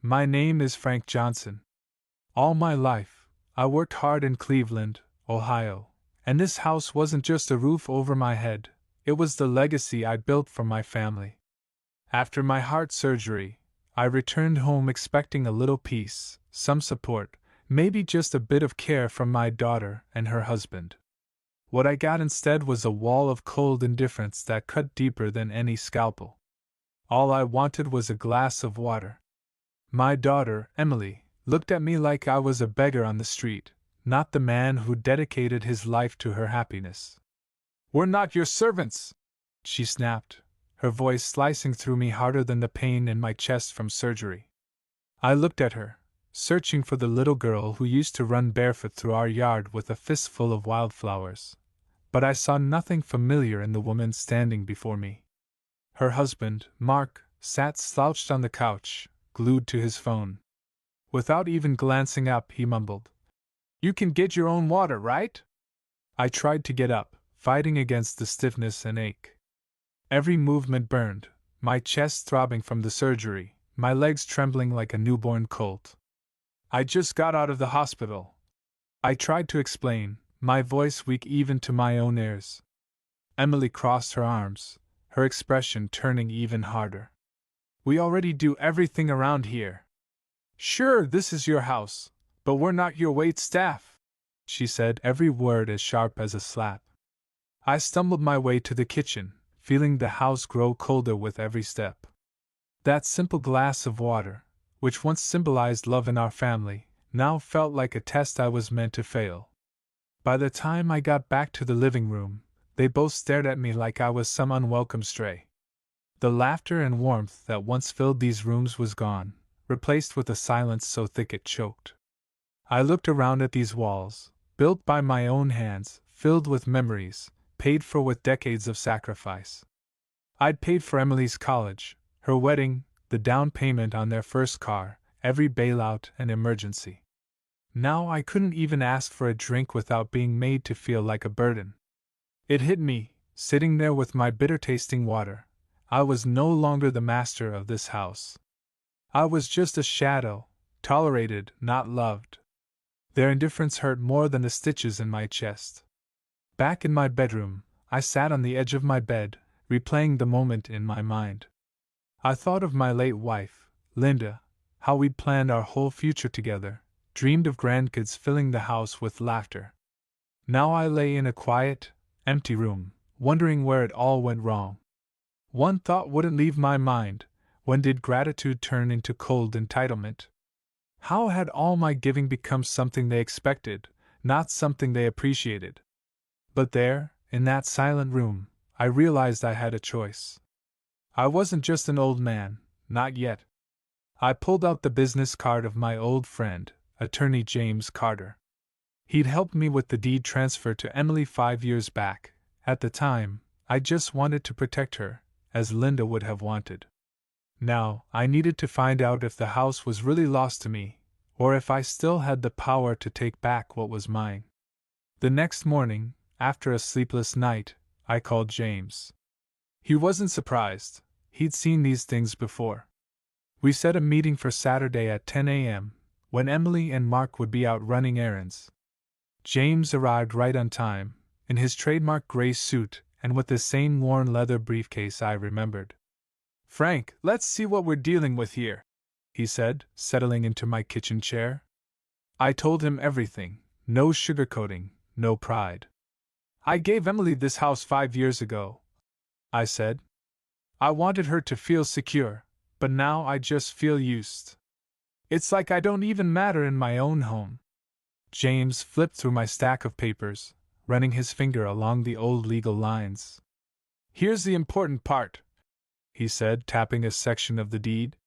My name is Frank Johnson. All my life, I worked hard in Cleveland, Ohio, and this house wasn't just a roof over my head, it was the legacy I built for my family. After my heart surgery, I returned home expecting a little peace, some support, maybe just a bit of care from my daughter and her husband. What I got instead was a wall of cold indifference that cut deeper than any scalpel. All I wanted was a glass of water. My daughter, Emily, looked at me like I was a beggar on the street, not the man who dedicated his life to her happiness. "We're not your servants!" she snapped, her voice slicing through me harder than the pain in my chest from surgery. I looked at her, searching for the little girl who used to run barefoot through our yard with a fistful of wildflowers. But I saw nothing familiar in the woman standing before me. Her husband, Mark, sat slouched on the couch, glued to his phone. Without even glancing up, he mumbled, "You can get your own water, right?" I tried to get up, fighting against the stiffness and ache. Every movement burned, my chest throbbing from the surgery, my legs trembling like a newborn colt. "I just got out of the hospital," I tried to explain, my voice weak even to my own ears. Emily crossed her arms, her expression turning even harder. "We already do everything around here." "Sure, this is your house, but we're not your wait staff," she said, every word as sharp as a slap. I stumbled my way to the kitchen, feeling the house grow colder with every step. That simple glass of water, which once symbolized love in our family, now felt like a test I was meant to fail. By the time I got back to the living room, they both stared at me like I was some unwelcome stray. The laughter and warmth that once filled these rooms was gone, replaced with a silence so thick it choked. I looked around at these walls, built by my own hands, filled with memories, paid for with decades of sacrifice. I'd paid for Emily's college, her wedding, the down payment on their first car, every bailout and emergency. Now I couldn't even ask for a drink without being made to feel like a burden. It hit me, sitting there with my bitter-tasting water, I was no longer the master of this house. I was just a shadow, tolerated, not loved. Their indifference hurt more than the stitches in my chest. Back in my bedroom, I sat on the edge of my bed, replaying the moment in my mind. I thought of my late wife, Linda, how we'd planned our whole future together, dreamed of grandkids filling the house with laughter. Now I lay in a quiet, empty room, wondering where it all went wrong. One thought wouldn't leave my mind: when did gratitude turn into cold entitlement? How had all my giving become something they expected, not something they appreciated? But there, in that silent room, I realized I had a choice. I wasn't just an old man, not yet. I pulled out the business card of my old friend, attorney James Carter. He'd helped me with the deed transfer to Emily 5 years back. At the time, I just wanted to protect her, as Linda would have wanted. Now, I needed to find out if the house was really lost to me, or if I still had the power to take back what was mine. The next morning, after a sleepless night, I called James. He wasn't surprised. He'd seen these things before. We set a meeting for Saturday at 10 a.m., when Emily and Mark would be out running errands. James arrived right on time, in his trademark gray suit and with the same worn leather briefcase I remembered. "Frank, let's see what we're dealing with here," he said, settling into my kitchen chair. I told him everything, no sugarcoating, no pride. "I gave Emily this house 5 years ago," I said. "I wanted her to feel secure, but now I just feel used. It's like I don't even matter in my own home." James flipped through my stack of papers, running his finger along the old legal lines. "Here's the important part," he said, tapping a section of the deed.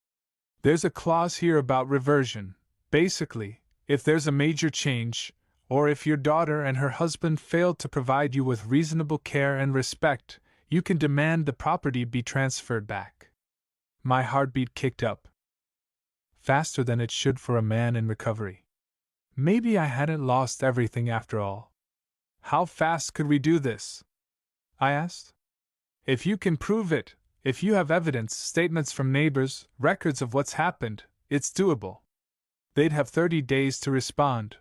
"There's a clause here about reversion. Basically, if there's a major change, or if your daughter and her husband fail to provide you with reasonable care and respect, you can demand the property be transferred back." My heartbeat kicked up, faster than it should for a man in recovery. Maybe I hadn't lost everything after all. "How fast could we do this?" I asked. "If you can prove it, if you have evidence, statements from neighbors, records of what's happened, It's doable. They'd have 30 days to respond,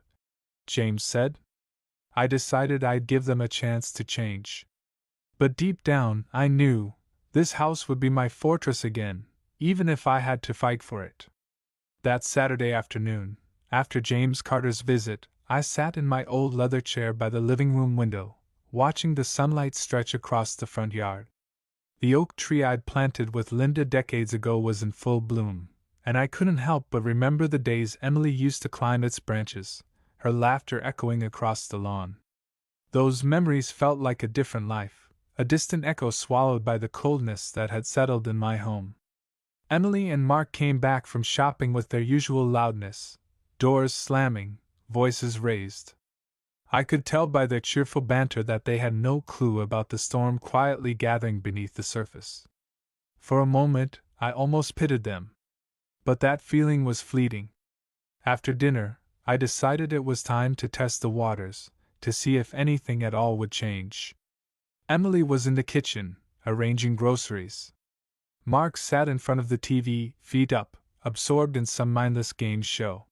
James said. I decided I'd give them a chance to change. But deep down, I knew this house would be my fortress again, even if I had to fight for it. That Saturday afternoon, after James Carter's visit, I sat in my old leather chair by the living room window, watching the sunlight stretch across the front yard. The oak tree I'd planted with Linda decades ago was in full bloom, and I couldn't help but remember the days Emily used to climb its branches, her laughter echoing across the lawn. Those memories felt like a different life, a distant echo swallowed by the coldness that had settled in my home. Emily and Mark came back from shopping with their usual loudness, doors slamming, voices raised. I could tell by their cheerful banter that they had no clue about the storm quietly gathering beneath the surface. For a moment, I almost pitied them. But that feeling was fleeting. After dinner, I decided it was time to test the waters, to see if anything at all would change. Emily was in the kitchen, arranging groceries. Mark sat in front of the TV, feet up, absorbed in some mindless game show.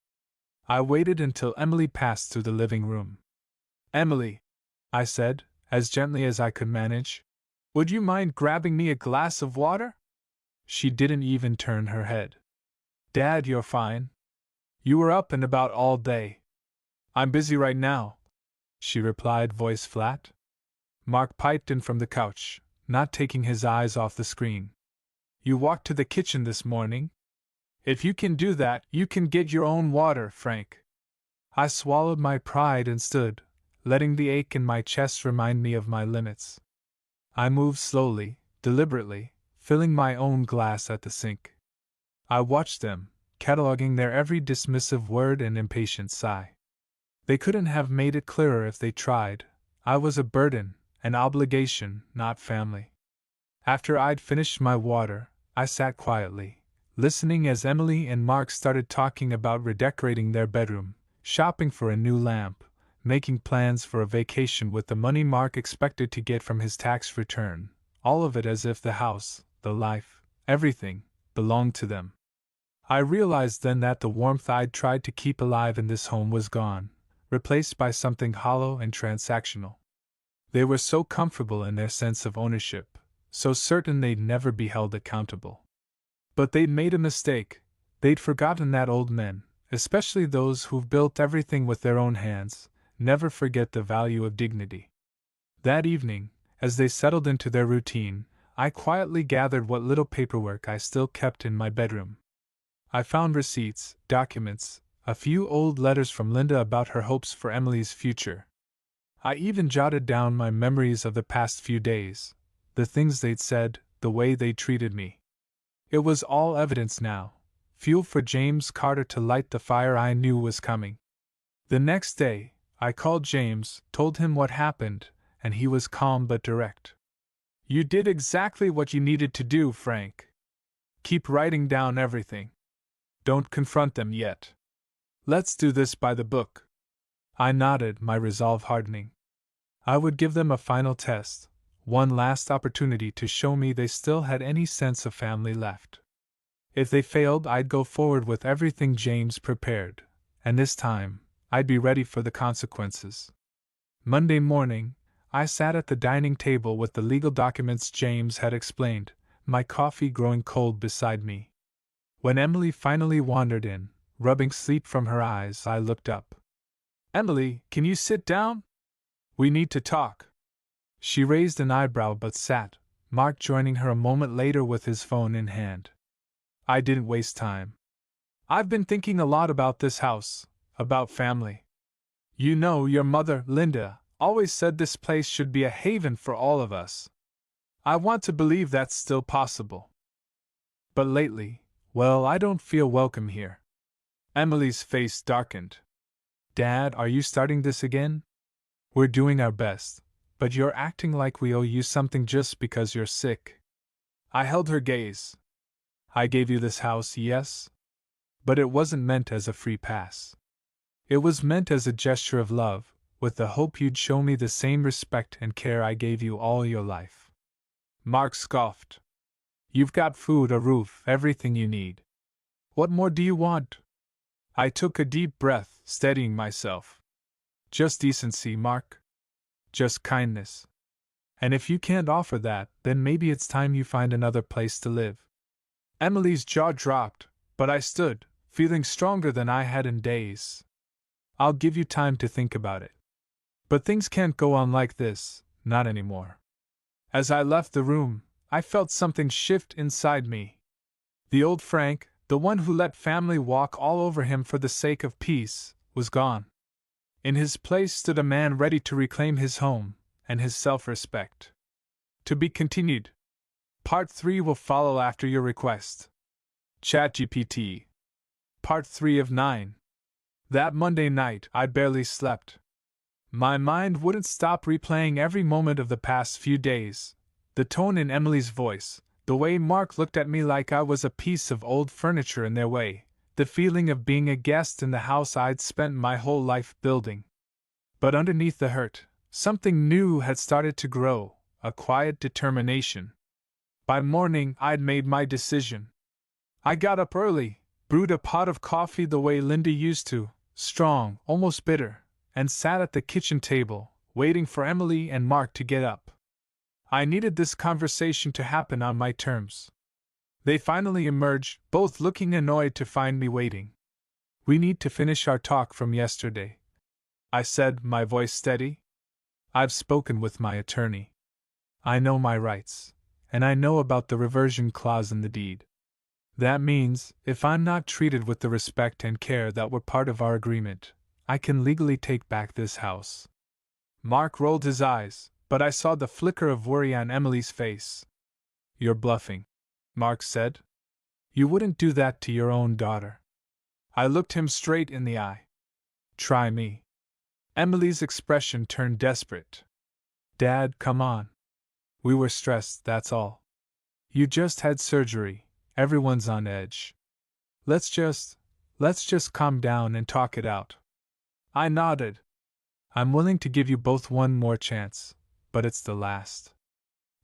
I waited until Emily passed through the living room. "Emily," I said, as gently as I could manage, "would you mind grabbing me a glass of water?" She didn't even turn her head. "Dad, you're fine. You were up and about all day." "I'm busy right now," she replied, voice flat. Mark piped in from the couch, not taking his eyes off the screen. "You walked to the kitchen this morning? If you can do that, you can get your own water, Frank." I swallowed my pride and stood, letting the ache in my chest remind me of my limits. I moved slowly, deliberately, filling my own glass at the sink. I watched them, cataloging their every dismissive word and impatient sigh. They couldn't have made it clearer if they tried. I was a burden, an obligation, not family. After I'd finished my water, I sat quietly, listening as Emily and Mark started talking about redecorating their bedroom, shopping for a new lamp, making plans for a vacation with the money Mark expected to get from his tax return, all of it as if the house, the life, everything, belonged to them. I realized then that the warmth I'd tried to keep alive in this home was gone, replaced by something hollow and transactional. They were so comfortable in their sense of ownership, so certain they'd never be held accountable. But they'd made a mistake. They'd forgotten that old men, especially those who've built everything with their own hands, never forget the value of dignity. That evening, as they settled into their routine, I quietly gathered what little paperwork I still kept in my bedroom. I found receipts, documents, a few old letters from Linda about her hopes for Emily's future. I even jotted down my memories of the past few days, the things they'd said, the way they treated me. It was all evidence now, fuel for James Carter to light the fire I knew was coming. The next day, I called James, told him what happened, and he was calm but direct. "You did exactly what you needed to do, Frank. Keep writing down everything. Don't confront them yet. Let's do this by the book." I nodded, my resolve hardening. I would give them a final test, one last opportunity to show me they still had any sense of family left. If they failed, I'd go forward with everything James prepared, and this time, I'd be ready for the consequences. Monday morning, I sat at the dining table with the legal documents James had explained, my coffee growing cold beside me. When Emily finally wandered in, rubbing sleep from her eyes, I looked up. "Emily, can you sit down? We need to talk." She raised an eyebrow but sat, Mark joining her a moment later with his phone in hand. I didn't waste time. "I've been thinking a lot about this house, about family. You know, your mother, Linda, always said this place should be a haven for all of us. I want to believe that's still possible. But lately, well, I don't feel welcome here." Emily's face darkened. "Dad, are you starting this again? We're doing our best, but you're acting like we owe you something just because you're sick." I held her gaze. "I gave you this house, yes? But it wasn't meant as a free pass. It was meant as a gesture of love, with the hope you'd show me the same respect and care I gave you all your life." Mark scoffed. "You've got food, a roof, everything you need. What more do you want? I took a deep breath, steadying myself. Just decency, Mark. Just kindness. And if you can't offer that, then maybe it's time you find another place to live. Emily's jaw dropped, but I stood, feeling stronger than I had in days. I'll give you time to think about it. But things can't go on like this, not anymore. As I left the room, I felt something shift inside me. The old Frank, the one who let family walk all over him for the sake of peace, was gone. In his place stood a man ready to reclaim his home and his self-respect. To be continued. Part 3 will follow after your request. ChatGPT. Part 3 of 9. That Monday night, I barely slept. My mind wouldn't stop replaying every moment of the past few days. The tone in Emily's voice, the way Mark looked at me like I was a piece of old furniture in their way, the feeling of being a guest in the house I'd spent my whole life building. But underneath the hurt, something new had started to grow, a quiet determination. By morning, I'd made my decision. I got up early, brewed a pot of coffee the way Linda used to, strong, almost bitter, and sat at the kitchen table, waiting for Emily and Mark to get up. I needed this conversation to happen on my terms. They finally emerged, both looking annoyed to find me waiting. We need to finish our talk from yesterday, I said, my voice steady. I've spoken with my attorney. I know my rights, and I know about the reversion clause in the deed. That means, if I'm not treated with the respect and care that were part of our agreement, I can legally take back this house. Mark rolled his eyes, but I saw the flicker of worry on Emily's face. You're bluffing, Mark said. You wouldn't do that to your own daughter. I looked him straight in the eye. Try me. Emily's expression turned desperate. Dad, come on. We were stressed, that's all. You just had surgery, everyone's on edge. Let's just calm down and talk it out. I nodded. I'm willing to give you both one more chance, but it's the last.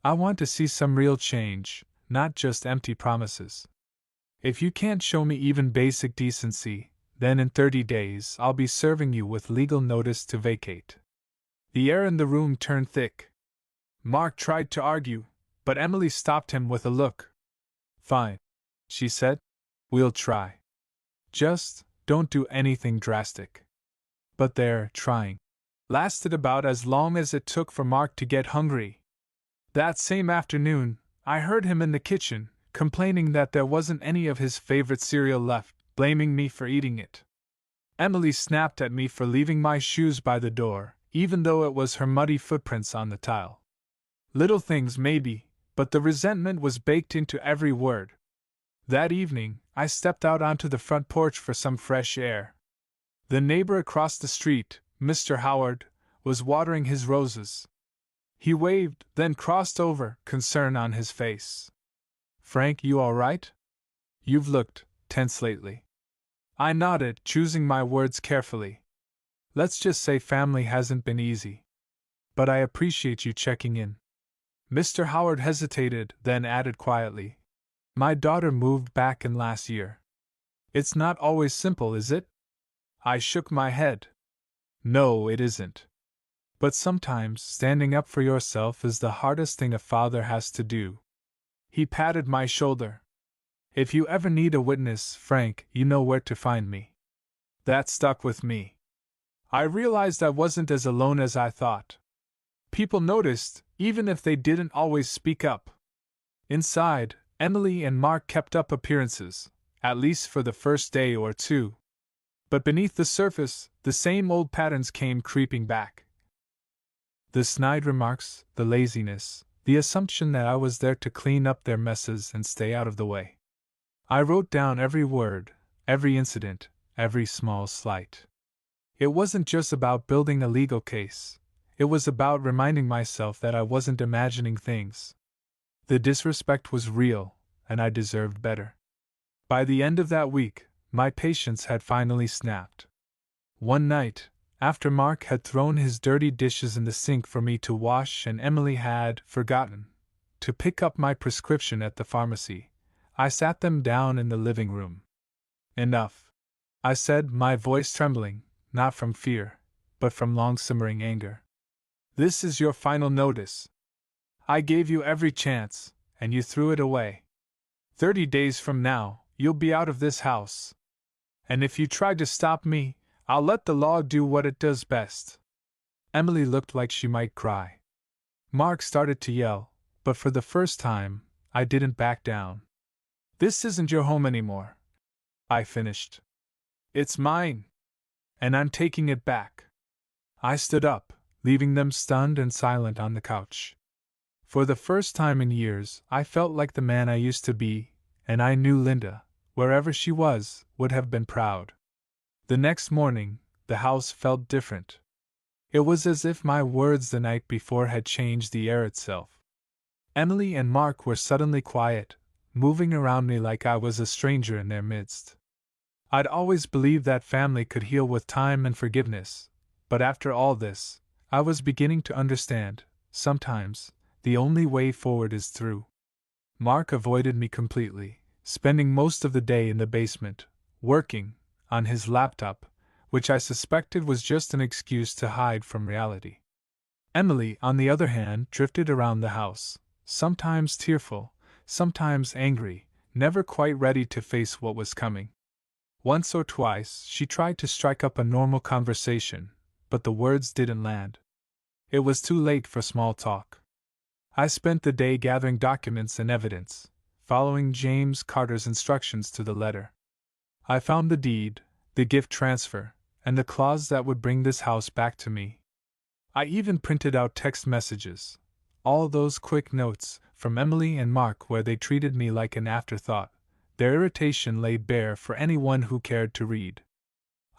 I want to see some real change, not just empty promises. If you can't show me even basic decency, then in 30 days I'll be serving you with legal notice to vacate. The air in the room turned thick. Mark tried to argue, but Emily stopped him with a look. Fine, she said. We'll try. Just don't do anything drastic. But their trying lasted about as long as it took for Mark to get hungry. That same afternoon, I heard him in the kitchen, complaining that there wasn't any of his favorite cereal left, blaming me for eating it. Emily snapped at me for leaving my shoes by the door, even though it was her muddy footprints on the tile. Little things maybe, but the resentment was baked into every word. That evening, I stepped out onto the front porch for some fresh air. The neighbor across the street, Mr. Howard, was watering his roses. He waved, then crossed over, concern on his face. Frank, you all right? You've looked tense lately. I nodded, choosing my words carefully. Let's just say family hasn't been easy. But I appreciate you checking in. Mr. Howard hesitated, then added quietly. My daughter moved back in last year. It's not always simple, is it? I shook my head. No, it isn't. But sometimes standing up for yourself is the hardest thing a father has to do. He patted my shoulder. If you ever need a witness, Frank, you know where to find me. That stuck with me. I realized I wasn't as alone as I thought. People noticed, even if they didn't always speak up. Inside, Emily and Mark kept up appearances, at least for the first day or two. But beneath the surface, the same old patterns came creeping back. The snide remarks, the laziness, the assumption that I was there to clean up their messes and stay out of the way. I wrote down every word, every incident, every small slight. It wasn't just about building a legal case. It was about reminding myself that I wasn't imagining things. The disrespect was real, and I deserved better. By the end of that week, my patience had finally snapped. One night, after Mark had thrown his dirty dishes in the sink for me to wash and Emily had forgotten to pick up my prescription at the pharmacy, I sat them down in the living room. Enough, I said, my voice trembling, not from fear, but from long-simmering anger. This is your final notice. I gave you every chance, and you threw it away. 30 days from now, you'll be out of this house. And if you try to stop me, I'll let the law do what it does best. Emily looked like she might cry. Mark started to yell, but for the first time, I didn't back down. This isn't your home anymore, I finished. It's mine. And I'm taking it back. I stood up, leaving them stunned and silent on the couch. For the first time in years, I felt like the man I used to be, and I knew Linda, wherever she was, would have been proud. The next morning, the house felt different. It was as if my words the night before had changed the air itself. Emily and Mark were suddenly quiet, moving around me like I was a stranger in their midst. I'd always believed that family could heal with time and forgiveness, but after all this, I was beginning to understand, sometimes, the only way forward is through. Mark avoided me completely, spending most of the day in the basement, working on his laptop, which I suspected was just an excuse to hide from reality. Emily, on the other hand, drifted around the house, sometimes tearful, sometimes angry, never quite ready to face what was coming. Once or twice she tried to strike up a normal conversation, but the words didn't land. It was too late for small talk. I spent the day gathering documents and evidence, following James Carter's instructions to the letter. I found the deed, the gift transfer, and the clause that would bring this house back to me. I even printed out text messages, all those quick notes, from Emily and Mark where they treated me like an afterthought, their irritation laid bare for anyone who cared to read.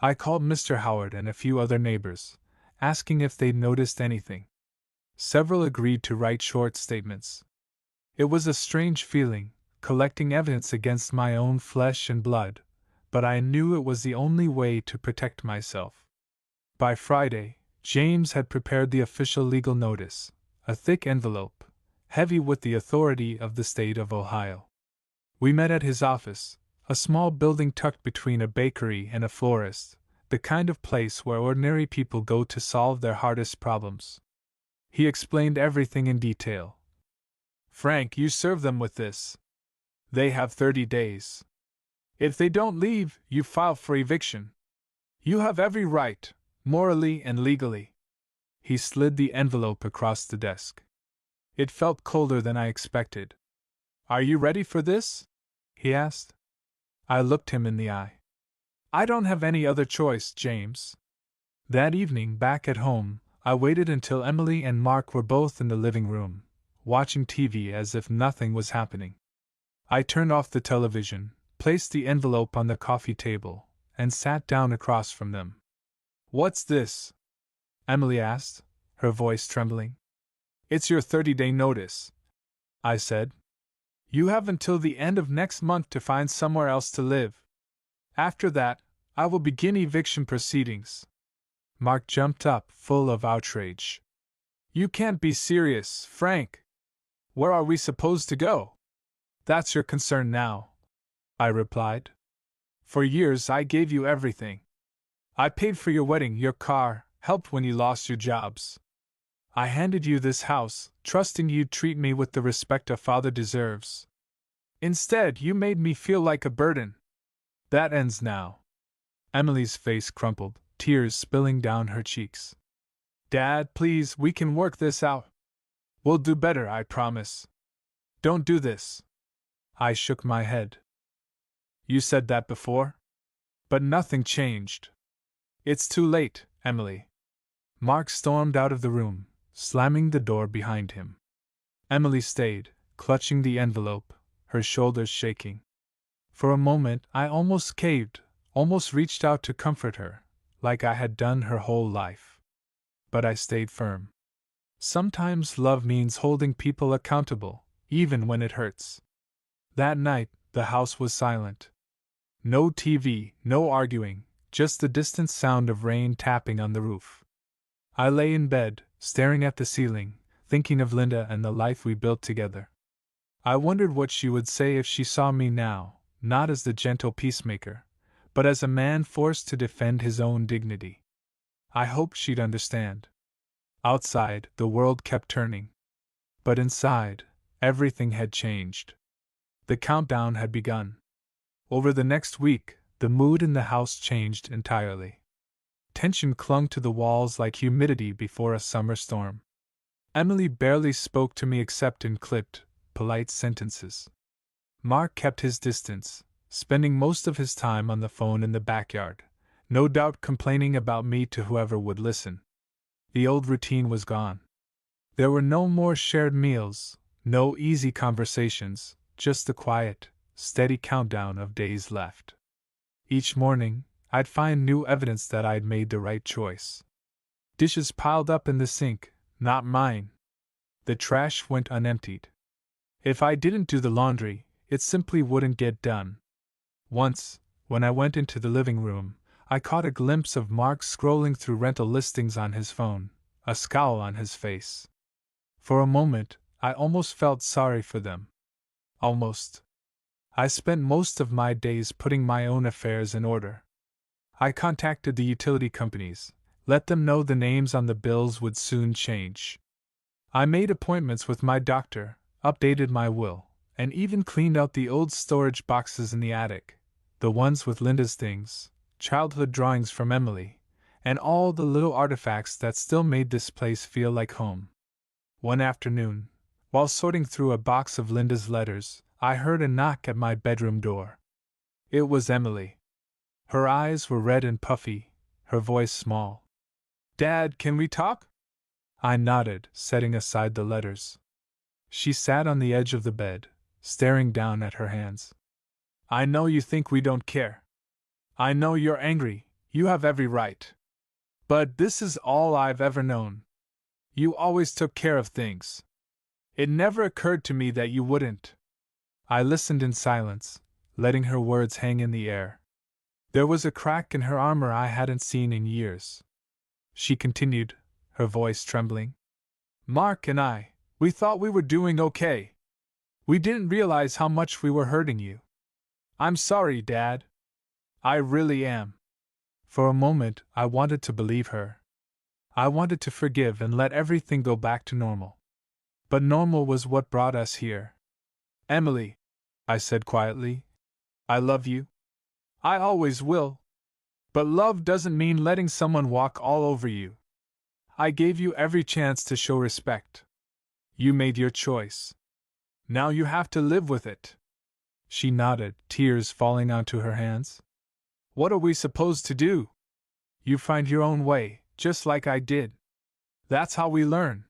I called Mr. Howard and a few other neighbors, asking if they'd noticed anything. Several agreed to write short statements. It was a strange feeling, collecting evidence against my own flesh and blood, but I knew it was the only way to protect myself. By Friday, James had prepared the official legal notice, a thick envelope, heavy with the authority of the state of Ohio. We met at his office, a small building tucked between a bakery and a florist, the kind of place where ordinary people go to solve their hardest problems. He explained everything in detail. Frank, you serve them with this. They have 30 days. If they don't leave, you file for eviction. You have every right, morally and legally. He slid the envelope across the desk. It felt colder than I expected. Are you ready for this? He asked. I looked him in the eye. I don't have any other choice, James. That evening, back at home, I waited until Emily and Mark were both in the living room, watching TV as if nothing was happening. I turned off the television, placed the envelope on the coffee table, and sat down across from them. What's this? Emily asked, her voice trembling. It's your 30-day notice, I said. You have until the end of next month to find somewhere else to live. After that, I will begin eviction proceedings. Mark jumped up, full of outrage. You can't be serious, Frank. Where are we supposed to go? That's your concern now, I replied. For years I gave you everything. I paid for your wedding, your car, helped when you lost your jobs. I handed you this house, trusting you'd treat me with the respect a father deserves. Instead, you made me feel like a burden. That ends now. Emily's face crumpled, tears spilling down her cheeks. Dad, please, we can work this out. We'll do better, I promise. Don't do this. I shook my head. You said that before? But nothing changed. It's too late, Emily. Mark stormed out of the room, slamming the door behind him. Emily stayed, clutching the envelope, her shoulders shaking. For a moment I almost caved, almost reached out to comfort her, like I had done her whole life. But I stayed firm. Sometimes love means holding people accountable, even when it hurts. That night, the house was silent. No TV, no arguing, just the distant sound of rain tapping on the roof. I lay in bed, staring at the ceiling, thinking of Linda and the life we built together. I wondered what she would say if she saw me now, not as the gentle peacemaker, but as a man forced to defend his own dignity. I hoped she'd understand. Outside, the world kept turning. But inside, everything had changed. The countdown had begun. Over the next week, the mood in the house changed entirely. Tension clung to the walls like humidity before a summer storm. Emily barely spoke to me except in clipped, polite sentences. Mark kept his distance, spending most of his time on the phone in the backyard, no doubt complaining about me to whoever would listen. The old routine was gone. There were no more shared meals, no easy conversations, just the quiet, steady countdown of days left. Each morning, I'd find new evidence that I'd made the right choice. Dishes piled up in the sink, not mine. The trash went unemptied. If I didn't do the laundry, it simply wouldn't get done. Once, when I went into the living room, I caught a glimpse of Mark scrolling through rental listings on his phone, a scowl on his face. For a moment, I almost felt sorry for them. Almost. I spent most of my days putting my own affairs in order. I contacted the utility companies, let them know the names on the bills would soon change. I made appointments with my doctor, updated my will, and even cleaned out the old storage boxes in the attic, the ones with Linda's things, childhood drawings from Emily, and all the little artifacts that still made this place feel like home. One afternoon, while sorting through a box of Linda's letters, I heard a knock at my bedroom door. It was Emily. Her eyes were red and puffy, her voice small. "Dad, can we talk?" I nodded, setting aside the letters. She sat on the edge of the bed, staring down at her hands. "I know you think we don't care. I know you're angry, you have every right. But this is all I've ever known. You always took care of things. It never occurred to me that you wouldn't." I listened in silence, letting her words hang in the air. There was a crack in her armor I hadn't seen in years. She continued, her voice trembling. "Mark and we thought we were doing okay. We didn't realize how much we were hurting you. I'm sorry, Dad. I really am." For a moment, I wanted to believe her. I wanted to forgive and let everything go back to normal. But normal was what brought us here. "Emily," I said quietly, "I love you. I always will. But love doesn't mean letting someone walk all over you. I gave you every chance to show respect. You made your choice. Now you have to live with it." She nodded, tears falling onto her hands. "What are we supposed to do?" "You find your own way, just like I did. That's how we learn."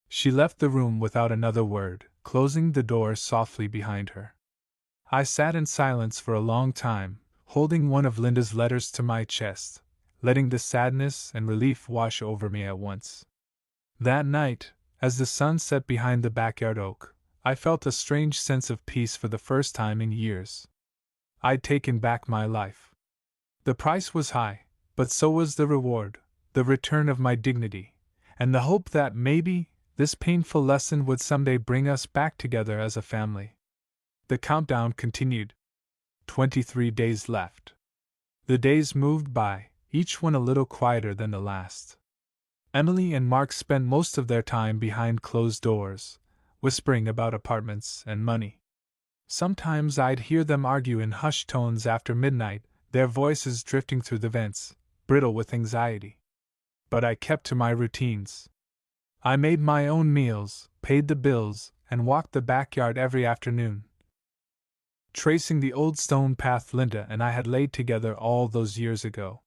She left the room without another word, closing the door softly behind her. I sat in silence for a long time, holding one of Linda's letters to my chest, letting the sadness and relief wash over me at once. That night, as the sun set behind the backyard oak, I felt a strange sense of peace for the first time in years. I'd taken back my life. The price was high, but so was the reward, the return of my dignity, and the hope that maybe this painful lesson would someday bring us back together as a family. The countdown continued. 23 days left. The days moved by, each one a little quieter than the last. Emily and Mark spent most of their time behind closed doors, whispering about apartments and money. Sometimes I'd hear them argue in hushed tones after midnight, their voices drifting through the vents, brittle with anxiety. But I kept to my routines. I made my own meals, paid the bills, and walked the backyard every afternoon, tracing the old stone path Linda and I had laid together all those years ago.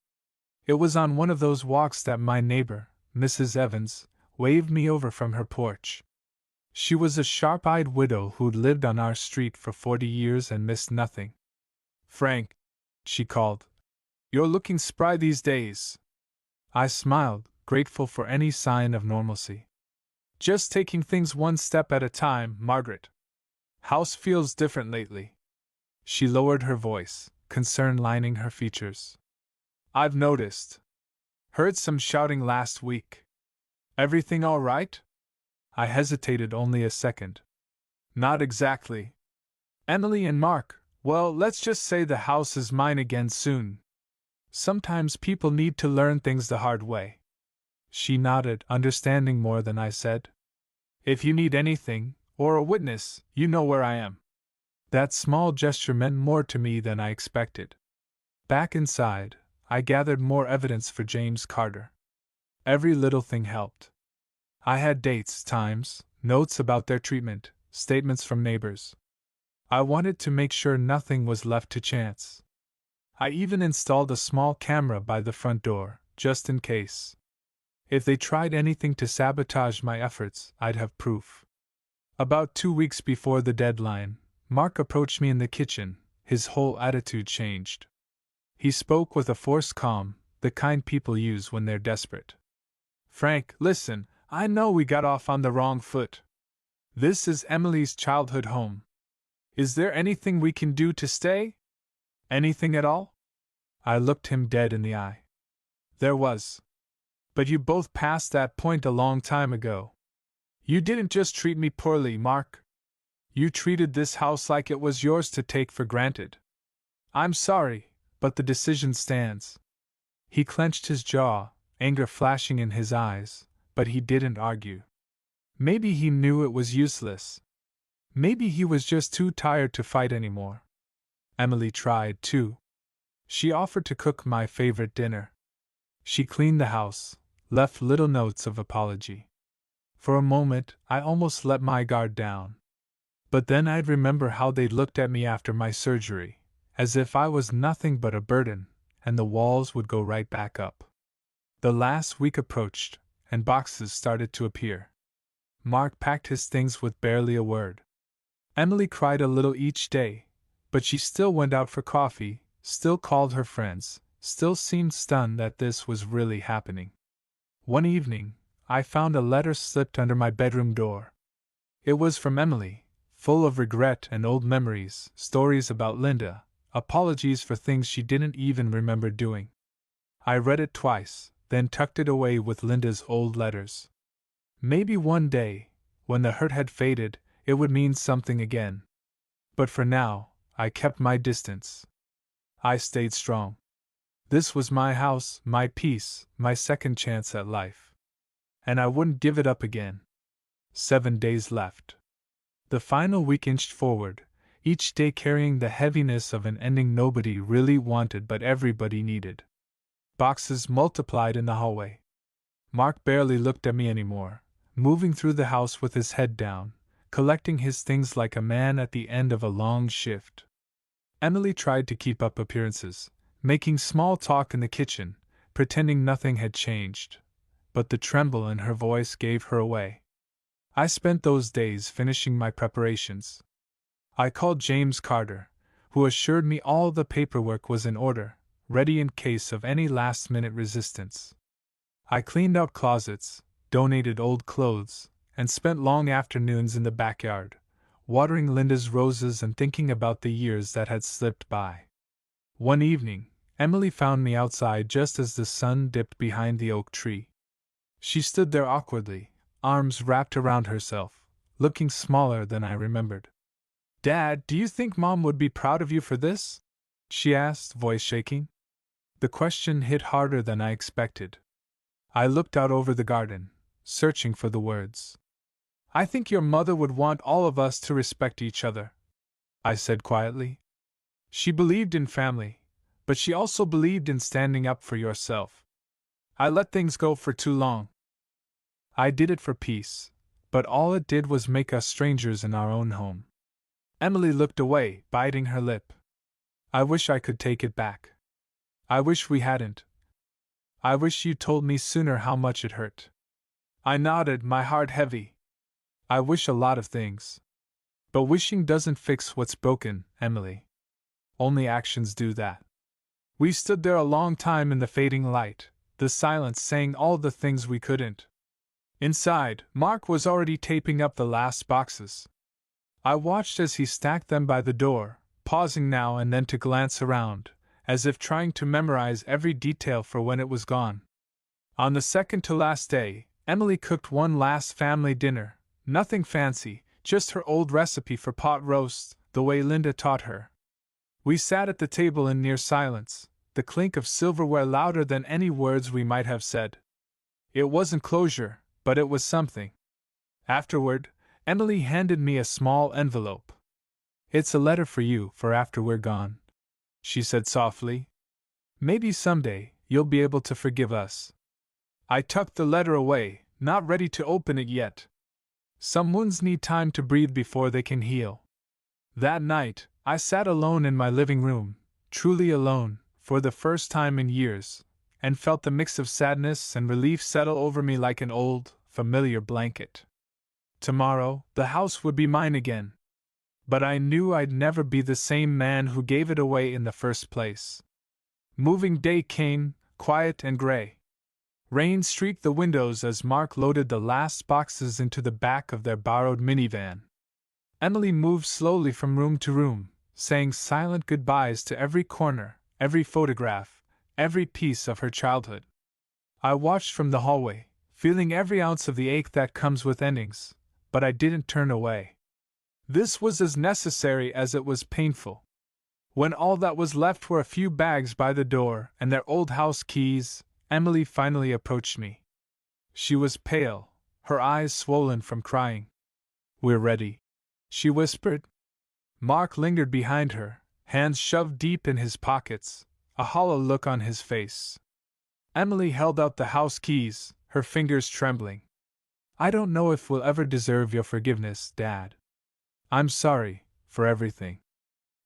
It was on one of those walks that my neighbor, Mrs. Evans, waved me over from her porch. She was a sharp-eyed widow who'd lived on our street for 40 years and missed nothing. "Frank," she called, "you're looking spry these days." I smiled, grateful for any sign of normalcy. "Just taking things one step at a time, Margaret. House feels different lately." She lowered her voice, concern lining her features. "I've noticed. Heard some shouting last week. Everything all right?" I hesitated only a second. "Not exactly. Emily and Mark, Well, let's just say the house is mine again soon. Sometimes people need to learn things the hard way. She nodded, understanding more than I said. If you need anything, or a witness, you know where I am. That small gesture meant more to me than I expected. Back inside, I gathered more evidence for James Carter. Every little thing helped. I had dates, times, notes about their treatment, statements from neighbors. I wanted to make sure nothing was left to chance. I even installed a small camera by the front door, just in case. If they tried anything to sabotage my efforts, I'd have proof. About 2 weeks before the deadline, Mark approached me in the kitchen. His whole attitude changed. He spoke with a forced calm, the kind people use when they're desperate. Frank, listen, I know we got off on the wrong foot. This is Emily's childhood home. Is there anything we can do to stay? Anything at all? I looked him dead in the eye. There was. But you both passed that point a long time ago. You didn't just treat me poorly, Mark. You treated this house like it was yours to take for granted. I'm sorry, but the decision stands. He clenched his jaw, anger flashing in his eyes, but he didn't argue. Maybe he knew it was useless. Maybe he was just too tired to fight anymore. Emily tried, too. She offered to cook my favorite dinner. She cleaned the house, left little notes of apology. For a moment, I almost let my guard down. But then I'd remember how they'd looked at me after my surgery, as if I was nothing but a burden, and the walls would go right back up. The last week approached, and boxes started to appear. Mark packed his things with barely a word. Emily cried a little each day, but she still went out for coffee, still called her friends, still seemed stunned that this was really happening. One evening, I found a letter slipped under my bedroom door. It was from Emily, full of regret and old memories, stories about Linda, apologies for things she didn't even remember doing. I read it twice, then tucked it away with Linda's old letters. Maybe one day, when the hurt had faded, it would mean something again. But for now, I kept my distance. I stayed strong. This was my house, my peace, my second chance at life. And I wouldn't give it up again. 7 days left. The final week inched forward, each day carrying the heaviness of an ending nobody really wanted but everybody needed. Boxes multiplied in the hallway. Mark barely looked at me anymore, moving through the house with his head down, collecting his things like a man at the end of a long shift. Emily tried to keep up appearances, making small talk in the kitchen, pretending nothing had changed, but the tremble in her voice gave her away. I spent those days finishing my preparations. I called James Carter, who assured me all the paperwork was in order, ready in case of any last-minute resistance. I cleaned out closets, donated old clothes, and spent long afternoons in the backyard, watering Linda's roses and thinking about the years that had slipped by. One evening, Emily found me outside just as the sun dipped behind the oak tree. She stood there awkwardly, arms wrapped around herself, looking smaller than I remembered. "Dad, do you think Mom would be proud of you for this?" she asked, voice shaking. The question hit harder than I expected. I looked out over the garden, searching for the words. "I think your mother would want all of us to respect each other," I said quietly. "She believed in family, but she also believed in standing up for yourself. I let things go for too long. I did it for peace, but all it did was make us strangers in our own home." Emily looked away, biting her lip. "I wish I could take it back. I wish we hadn't. I wish you told me sooner how much it hurt." I nodded, my heart heavy. "I wish a lot of things. But wishing doesn't fix what's broken, Emily. Only actions do that." We stood there a long time in the fading light, the silence saying all the things we couldn't. Inside, Mark was already taping up the last boxes. I watched as he stacked them by the door, pausing now and then to glance around, as if trying to memorize every detail for when it was gone. On the second to last day, Emily cooked one last family dinner, nothing fancy, just her old recipe for pot roast, the way Linda taught her. We sat at the table in near silence, the clink of silverware louder than any words we might have said. It wasn't closure, but it was something. Afterward, Emily handed me a small envelope. "It's a letter for you for after we're gone," she said softly. "Maybe someday you'll be able to forgive us." I tucked the letter away, not ready to open it yet. Some wounds need time to breathe before they can heal. That night, I sat alone in my living room, truly alone, for the first time in years, and felt the mix of sadness and relief settle over me like an old, familiar blanket. Tomorrow, the house would be mine again. But I knew I'd never be the same man who gave it away in the first place. Moving day came, quiet and gray. Rain streaked the windows as Mark loaded the last boxes into the back of their borrowed minivan. Emily moved slowly from room to room, saying silent goodbyes to every corner, every photograph, every piece of her childhood. I watched from the hallway, feeling every ounce of the ache that comes with endings, but I didn't turn away. This was as necessary as it was painful. When all that was left were a few bags by the door and their old house keys, Emily finally approached me. She was pale, her eyes swollen from crying. "We're ready," she whispered. Mark lingered behind her, hands shoved deep in his pockets, a hollow look on his face. Emily held out the house keys, her fingers trembling. "I don't know if we'll ever deserve your forgiveness, Dad. I'm sorry, for everything.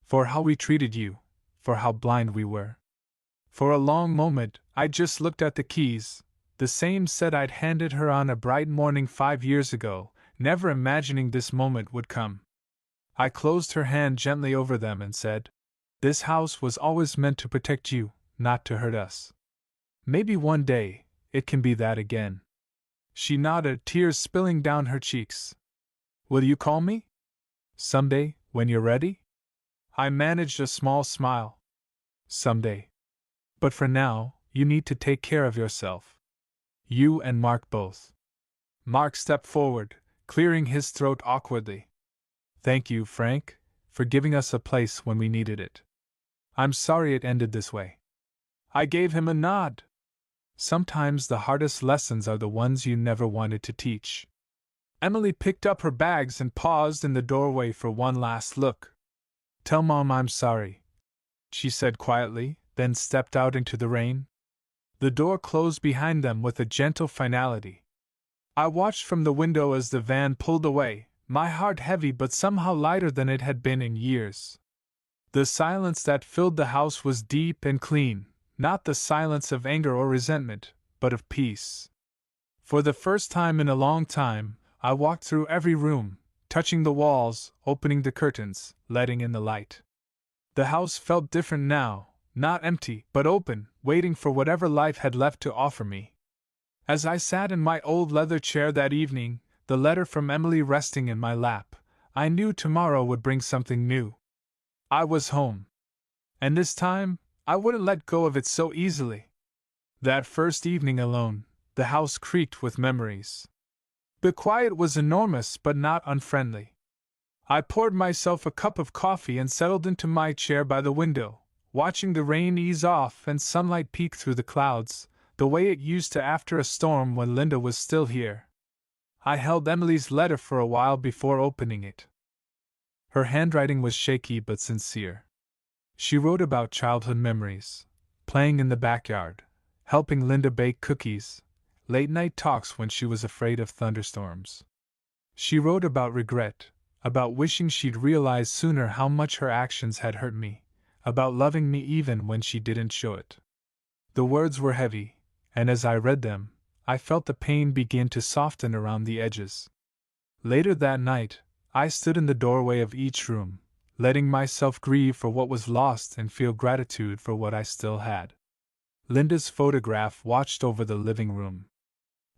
For how we treated you, for how blind we were." For a long moment, I just looked at the keys, the same set I'd handed her on a bright morning 5 years ago, never imagining this moment would come. I closed her hand gently over them and said, "This house was always meant to protect you, not to hurt us. Maybe one day, it can be that again." She nodded, tears spilling down her cheeks. "Will you call me? Someday, when you're ready?" I managed a small smile. "Someday. But for now, you need to take care of yourself. You and Mark both." Mark stepped forward, clearing his throat awkwardly. "Thank you, Frank, for giving us a place when we needed it. I'm sorry it ended this way." I gave him a nod. Sometimes the hardest lessons are the ones you never wanted to teach. Emily picked up her bags and paused in the doorway for one last look. "Tell Mom I'm sorry," she said quietly, then stepped out into the rain. The door closed behind them with a gentle finality. I watched from the window as the van pulled away, my heart heavy but somehow lighter than it had been in years. The silence that filled the house was deep and clean, not the silence of anger or resentment, but of peace. For the first time in a long time, I walked through every room, touching the walls, opening the curtains, letting in the light. The house felt different now, not empty, but open, waiting for whatever life had left to offer me. As I sat in my old leather chair that evening, the letter from Emily resting in my lap, I knew tomorrow would bring something new. I was home. And this time, I wouldn't let go of it so easily. That first evening alone, the house creaked with memories. The quiet was enormous but not unfriendly. I poured myself a cup of coffee and settled into my chair by the window, watching the rain ease off and sunlight peek through the clouds, the way it used to after a storm when Linda was still here. I held Emily's letter for a while before opening it. Her handwriting was shaky but sincere. She wrote about childhood memories, playing in the backyard, helping Linda bake cookies, late-night talks when she was afraid of thunderstorms. She wrote about regret, about wishing she'd realized sooner how much her actions had hurt me, about loving me even when she didn't show it. The words were heavy, and as I read them, I felt the pain begin to soften around the edges. Later that night, I stood in the doorway of each room, letting myself grieve for what was lost and feel gratitude for what I still had. Linda's photograph watched over the living room.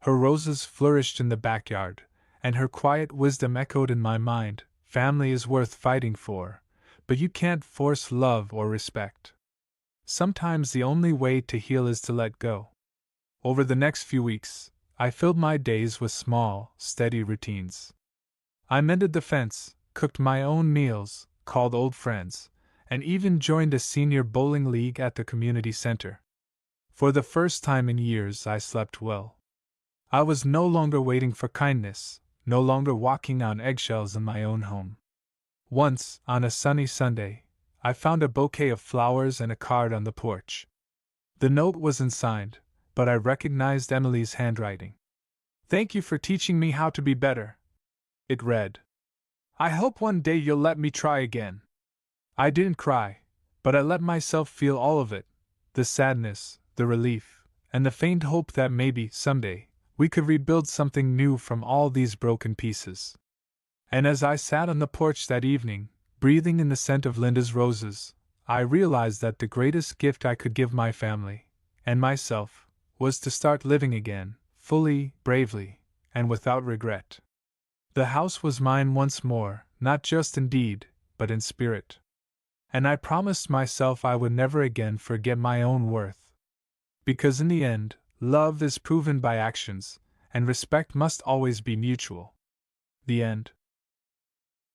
Her roses flourished in the backyard, and her quiet wisdom echoed in my mind. Family is worth fighting for, but you can't force love or respect. Sometimes the only way to heal is to let go. Over the next few weeks, I filled my days with small, steady routines. I mended the fence, cooked my own meals, called old friends, and even joined a senior bowling league at the community center. For the first time in years, I slept well. I was no longer waiting for kindness, no longer walking on eggshells in my own home. Once, on a sunny Sunday, I found a bouquet of flowers and a card on the porch. The note wasn't signed, but I recognized Emily's handwriting. "Thank you for teaching me how to be better," it read. "I hope one day you'll let me try again." I didn't cry, but I let myself feel all of it, the sadness, the relief, and the faint hope that maybe, someday, we could rebuild something new from all these broken pieces. And as I sat on the porch that evening, breathing in the scent of Linda's roses, I realized that the greatest gift I could give my family, and myself, was to start living again, fully, bravely, and without regret. The house was mine once more, not just in deed, but in spirit. And I promised myself I would never again forget my own worth. Because in the end, love is proven by actions, and respect must always be mutual. The end.